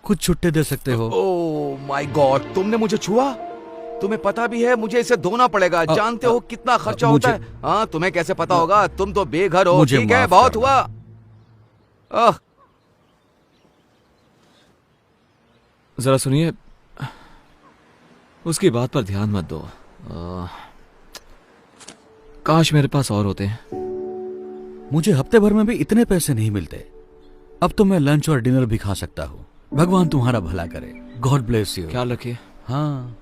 कुछ छुट्टे दे सकते हो? ओह माय गॉड, तुमने मुझे छुआ? तुम्हें पता भी है मुझे इसे धोना पड़ेगा। जानते हो कितना खर्चा होता है? हाँ, तुम्हें कैसे पता होगा? तुम तो बेघर हो। ठीक है, बहुत हुआ। जरा सुनिए, उसकी बात पर ध्यान मत दो। काश मेरे पास और होते हैं। मुझे हफ्ते भर में भी इतने पैसे नहीं मिलते। अब तो मैं लंच और डिनर भी खा सकता हूँ। भगवान तुम्हारा भला करे। God bless you. ख्याल रखिए। हाँ,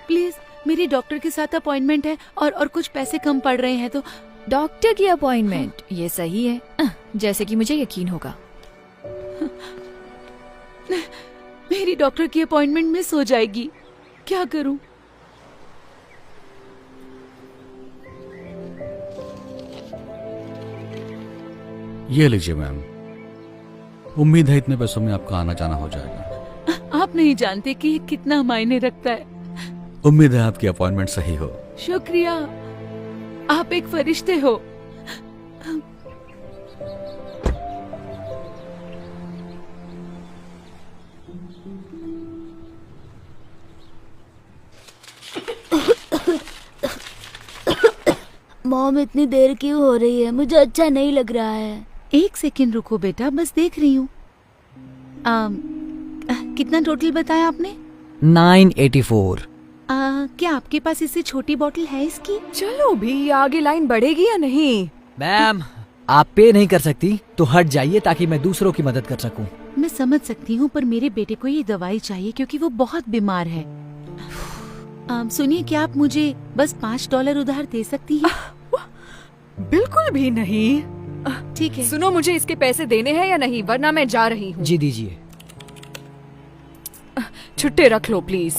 प्लीज, मेरी डॉक्टर के साथ अपॉइंटमेंट है और कुछ पैसे कम पड़ रहे हैं तो। डॉक्टर की अपॉइंटमेंट? ये सही है, जैसे कि मुझे यकीन होगा। मेरी डॉक्टर की अपॉइंटमेंट मिस हो जाएगी, क्या करूं? ये लीजिए मैम। उम्मीद है इतने पैसों में आपका आना जाना हो जाएगा। आप नहीं जानते कि ये कितना मायने रखता है। उम्मीद है आपकी अपॉइंटमेंट सही हो। शुक्रिया, आप एक फरिश्ते हो। मॉम, इतनी देर क्यों हो रही है? मुझे अच्छा नहीं लग रहा है। एक सेकंड रुको बेटा, बस देख रही हूँ। कितना टोटल बताया आपने? 984। क्या आपके पास इससे छोटी बोतल है इसकी? चलो भी, आगे लाइन बढ़ेगी या नहीं? मैम, आप पे नहीं कर सकती तो हट जाइए ताकि मैं दूसरों की मदद कर सकूं। मैं समझ सकती हूँ, पर मेरे बेटे को ये दवाई चाहिए क्योंकि वो बहुत बीमार है। सुनिए, क्या आप मुझे बस $5 उधार दे सकती हैं? बिल्कुल भी नहीं। ठीक है। सुनो, मुझे इसके पैसे देने हैं या नहीं, वरना मैं जा रही हूँ। जी दीजिए। छुट्टे रख लो प्लीज।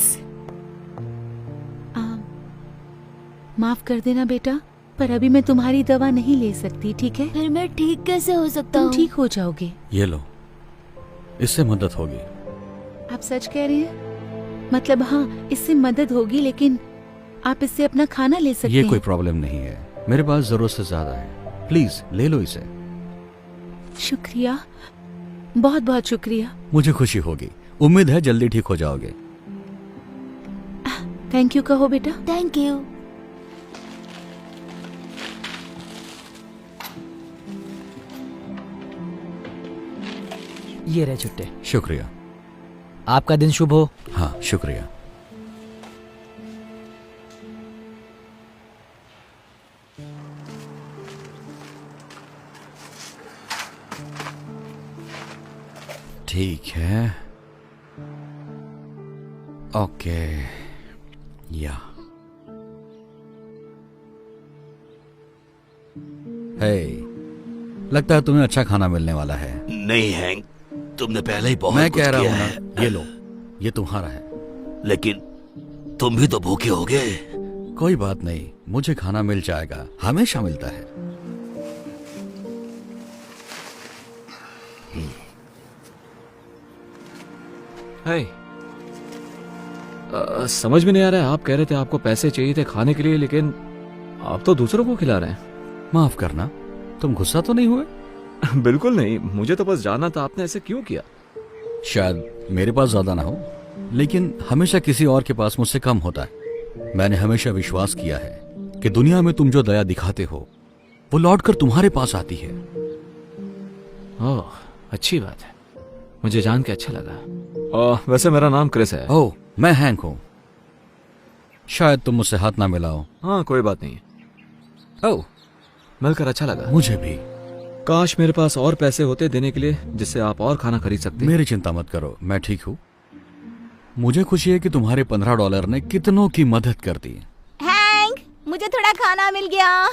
माफ कर देना बेटा, पर अभी मैं तुम्हारी दवा नहीं ले सकती, ठीक है? फिर मैं ठीक कैसे हो सकता तुम हूँ? ठीक हो जाओगे। ये लो, इससे मदद होगी। आप सच कह रहे हैं? मतलब हाँ, इससे मदद होगी, लेकिन आप इससे अपना खाना ले सकते ये हैं। कोई प्रॉब्लम नहीं है, मेरे पास जरूरत से ज्यादा है। प्लीज ले लो इसे। शुक्रिया, बहुत बहुत शुक्रिया। मुझे खुशी होगी। उम्मीद है जल्दी ठीक हो जाओगे। थैंक यू कहो बेटा। Thank you. ये रहे छुट्टे। शुक्रिया। आपका दिन शुभ हो। हाँ, शुक्रिया। ठीक है, ओके। या हे, लगता है तुम्हें अच्छा खाना मिलने वाला है। नहीं हैंक, तुमने पहले ही बहुत मैं कुछ कह रहा किया हूं है। ना, ये लो, ये तुम्हारा है। लेकिन तुम भी तो भूखे होगे। कोई बात नहीं, मुझे खाना मिल जाएगा, हमेशा मिलता है। हे, समझ में नहीं आ रहा है, आप कह रहे थे आपको पैसे चाहिए थे खाने के लिए, लेकिन आप तो दूसरों को खिला रहे हैं। माफ करना, तुम गुस्सा तो नहीं हुए? बिल्कुल नहीं, मुझे तो बस जानना था आपने ऐसे क्यों किया। शायद मेरे पास ज्यादा ना हो, लेकिन हमेशा किसी और के पास मुझसे कम होता है। मैंने हमेशा विश्वास किया है कि दुनिया में तुम जो दया दिखाते हो वो लौटकर तुम्हारे पास आती है। ओह, अच्छी बात है, मुझे जान के अच्छा लगा। वैसे मेरा नाम क्रिस है। ओह, मैं हैंक हूं। शायद तुम मुझसे हाथ ना मिलाओ। हाँ, कोई बात नहीं। ओह, मिलकर अच्छा लगा। मुझे भी। काश मेरे पास और पैसे होते देने के लिए, जिससे आप और खाना खरीद सकते। मेरी चिंता मत करो, मैं ठीक हूँ। मुझे खुशी है कि तुम्हारे $15 ने कितनों की मदद कर दी। हैंक, मुझे थोड़ा खाना मिल गया।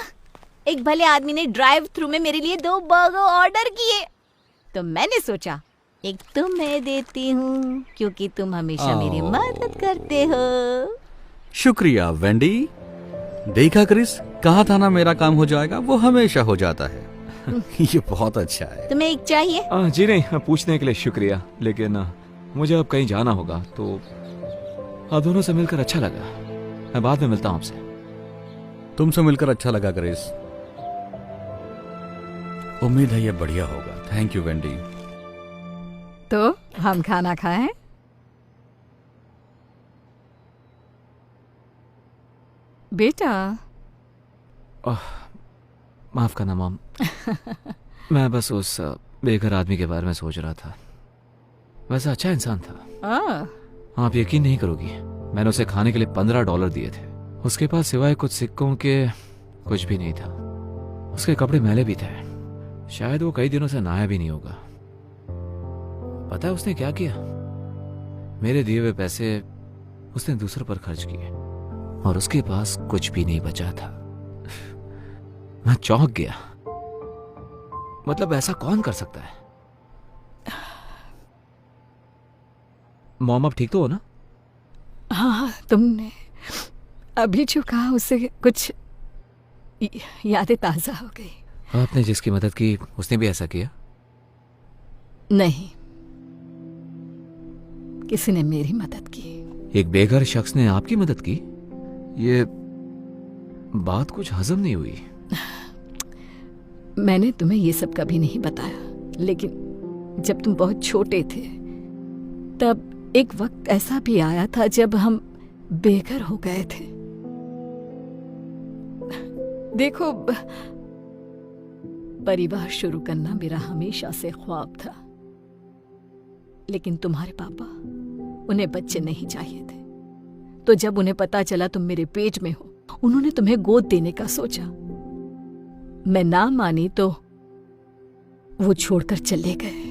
एक भले आदमी ने ड्राइव थ्रू में मेरे लिए 2 बर्गर ऑर्डर किए, तो मैंने सोचा एक तुम्हें देती हूँ क्योंकि तुम हमेशा मेरी मदद करते हो। शुक्रिया वेंडी। देखा क्रिस, कहा था ना मेरा काम हो जाएगा, वो हमेशा हो जाता है। ये बहुत अच्छा है। तुम्हें एक चाहिए? जी नहीं, पूछने के लिए शुक्रिया, लेकिन मुझे अब कहीं जाना होगा, तो आप दोनों से मिलकर अच्छा लगा। मैं बाद में मिलता हूँ आपसे। तुमसे मिलकर अच्छा लगा क्रिस। उम्मीद है ये बढ़िया होगा। Thank you Wendy. तो हम खाना खाएं? बेटा माफ करना मॉम। मैं बस उस बेघर आदमी के बारे में सोच रहा था। वैसा अच्छा इंसान था। आप यकीन नहीं करोगी, मैंने उसे खाने के लिए $15 दिए थे। उसके पास सिवाय कुछ सिक्कों के कुछ भी नहीं था। उसके कपड़े मैले भी थे। शायद वो कई दिनों से नहाया भी नहीं होगा। पता है उसने क्या किया? मेरे दिए हुए पैसे उसने दूसरों पर खर्च किए और उसके पास कुछ भी नहीं बचा था। मैं चौंक गया। मतलब ऐसा कौन कर सकता है? मॉम आप ठीक तो हो ना? हाँ, तुमने अभी जो कहा उससे कुछ यादें ताजा हो गई। आपने जिसकी मदद की उसने भी ऐसा किया? नहीं, किसी ने मेरी मदद की। एक बेघर शख्स ने आपकी मदद की? ये बात कुछ हजम नहीं हुई। मैंने तुम्हें ये सब कभी नहीं बताया, लेकिन जब तुम बहुत छोटे थे तब एक वक्त ऐसा भी आया था जब हम बेघर हो गए थे। देखो, परिवार शुरू करना मेरा हमेशा से ख्वाब था, लेकिन तुम्हारे पापा, उन्हें बच्चे नहीं चाहिए थे। तो जब उन्हें पता चला तुम मेरे पेट में हो, उन्होंने तुम्हें गोद देने का सोचा। मैं ना मानी तो वो छोड़कर चले गए।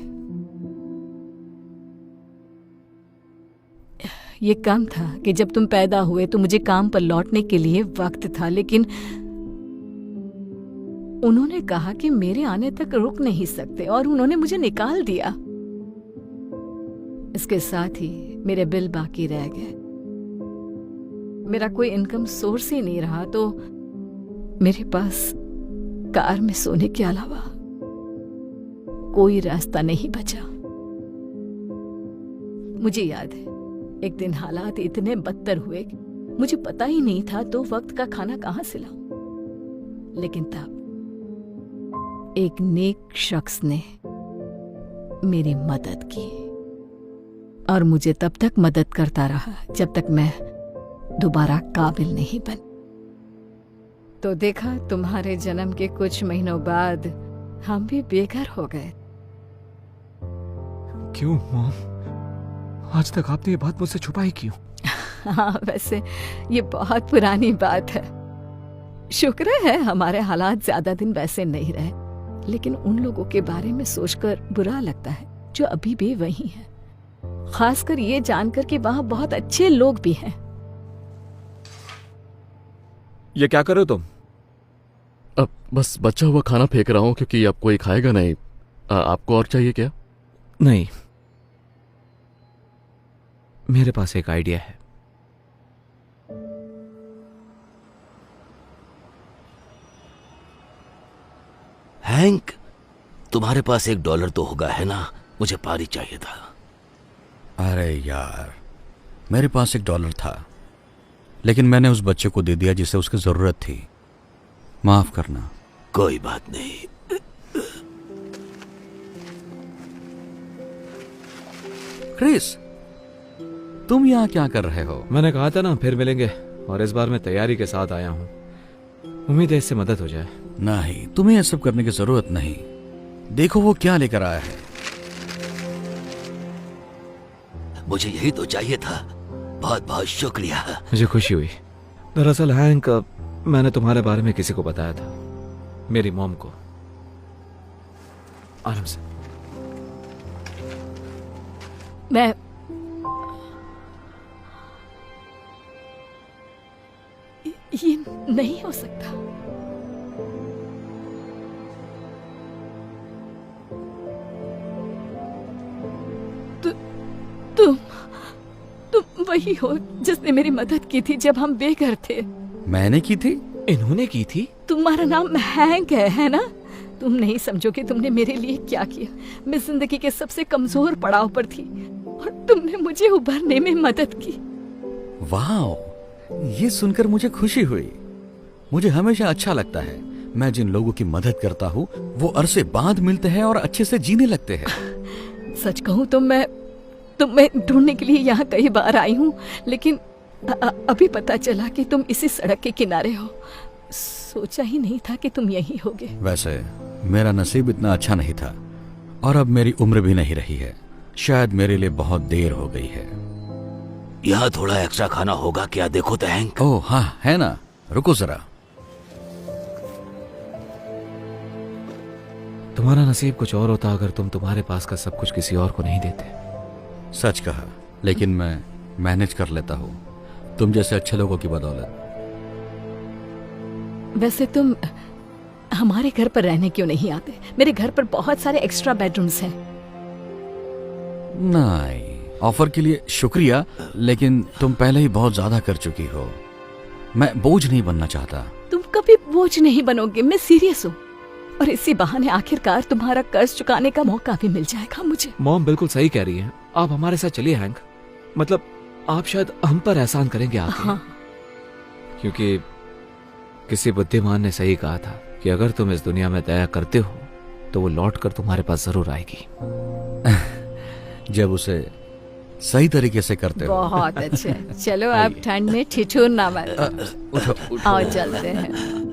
ये कम था कि जब तुम पैदा हुए तो मुझे काम पर लौटने के लिए वक्त था, लेकिन उन्होंने कहा कि मेरे आने तक रुक नहीं सकते और उन्होंने मुझे निकाल दिया। इसके साथ ही मेरे बिल बाकी रह गए। मेरा कोई इनकम सोर्स ही नहीं रहा, तो मेरे पास कार में सोने के अलावा कोई रास्ता नहीं बचा। मुझे याद है, एक दिन हालात इतने बदतर हुए कि मुझे पता ही नहीं था तो वक्त का खाना कहां से लाऊं। लेकिन तब एक नेक शख्स ने मेरी मदद की और मुझे तब तक मदद करता रहा जब तक मैं दोबारा काबिल नहीं बन। तो देखा, तुम्हारे जन्म के कुछ महीनों बाद हम भी बेघर हो गए। क्यों मॉम? आज तक आपने ये बात मुझसे छुपाई क्यों? हाँ, वैसे ये बहुत पुरानी बात है। शुक्र है हमारे हालात ज्यादा दिन वैसे नहीं रहे, लेकिन उन लोगों के बारे में सोचकर बुरा लगता है जो अभी भी वही हैं। खासकर ये जानकर कि वहां बहुत अच्छे लोग भी हैं। ये क्या कर रहे हो तुम? अब बस बचा हुआ खाना फेंक रहा हूँ क्योंकि अब कोई खाएगा नहीं। आपको और चाहिए क्या? नहीं, मेरे पास एक आइडिया है। हैंक, तुम्हारे पास $1 तो होगा, है ना? मुझे पारी चाहिए था। अरे यार, मेरे पास $1 था, लेकिन मैंने उस बच्चे को दे दिया जिसे उसकी जरूरत थी। माफ करना। कोई बात नहीं। क्रिस, तुम यहाँ क्या कर रहे हो? मैंने कहा था ना फिर मिलेंगे, और इस बार मैं तैयारी के साथ आया हूँ। उम्मीद है इससे मदद हो जाए। नहीं, तुम्हें यह सब करने की जरूरत नहीं। देखो वो क्या लेकर आया है। मुझे यही तो चाहिए था। बहुत बहुत शुक्रिया। मुझे खुशी हुई। दरअसल हैंक, मैंने तुम्हारे बारे में किसी को बताया था, मेरी मॉम को। आराम से। मैं ये नहीं हो सकता। तुम वही हो जिसने मेरी मदद की थी जब हम बेघर थे। मैंने की थी? इन्होंने की थी? तुम्हारा नाम हैंक है ना? तुम नहीं समझोगे तुमने मेरे लिए क्या किया। मैं जिंदगी के सबसे कमजोर पड़ाव पर थी और तुमने मुझे उभरने में मदद की। वाह, ये सुनकर मुझे खुशी हुई। मुझे हमेशा अच्छा लगता है मैं जिन लोगों की मदद करता हूँ वो अरसे बाद मिलते हैं और अच्छे से जीने लगते हैं। सच कहूँ तो मैं ढूंढने के लिए यहाँ कई बार आई हूँ, लेकिन अभी पता चला कि तुम इसी सड़क के किनारे हो। सोचा ही नहीं था कि तुम यहीं होगे। वैसे मेरा नसीब इतना अच्छा नहीं था और अब मेरी उम्र भी नहीं रही है। शायद मेरे लिए बहुत देर हो गई है। यहाँ थोड़ा एक्स्ट्रा खाना होगा क्या? देखो तो हैंक। ओह हाँ, है ना, रुको जरा। तुम्हारा नसीब कुछ और होता अगर तुम तुम्हारे पास का सब कुछ किसी और को नहीं देते। सच कहा, लेकिन मैं मैनेज कर लेता हूँ तुम जैसे अच्छे लोगों की बदौलत। वैसे तुम हमारे घर पर रहने क्यों नहीं आते? मेरे घर पर बहुत सारे एक्स्ट्रा बेडरूम्स हैं। नहीं, ऑफर के लिए शुक्रिया, लेकिन तुम पहले ही बहुत ज्यादा कर चुकी हो। मैं बोझ नहीं बनना चाहता। तुम कभी बोझ नहीं बनोगे, मैं सीरियस हूँ। और इसी बहाने आखिरकार तुम्हारा कर्ज चुकाने का मौका भी मिल जाएगा मुझे। मॉम बिल्कुल सही कह रही है, आप हमारे साथ चलिए हैंक। मतलब आप शायद हम पर एहसान करेंगे आके। हाँ। क्योंकि किसी बुद्धिमान ने सही कहा था कि अगर तुम इस दुनिया में दया करते हो तो वो लौट कर तुम्हारे पास जरूर आएगी। जब उसे सही तरीके से करते हो। बहुत अच्छे। चलो आप ठंड में ठिठुरना मत। आओ चलते हैं।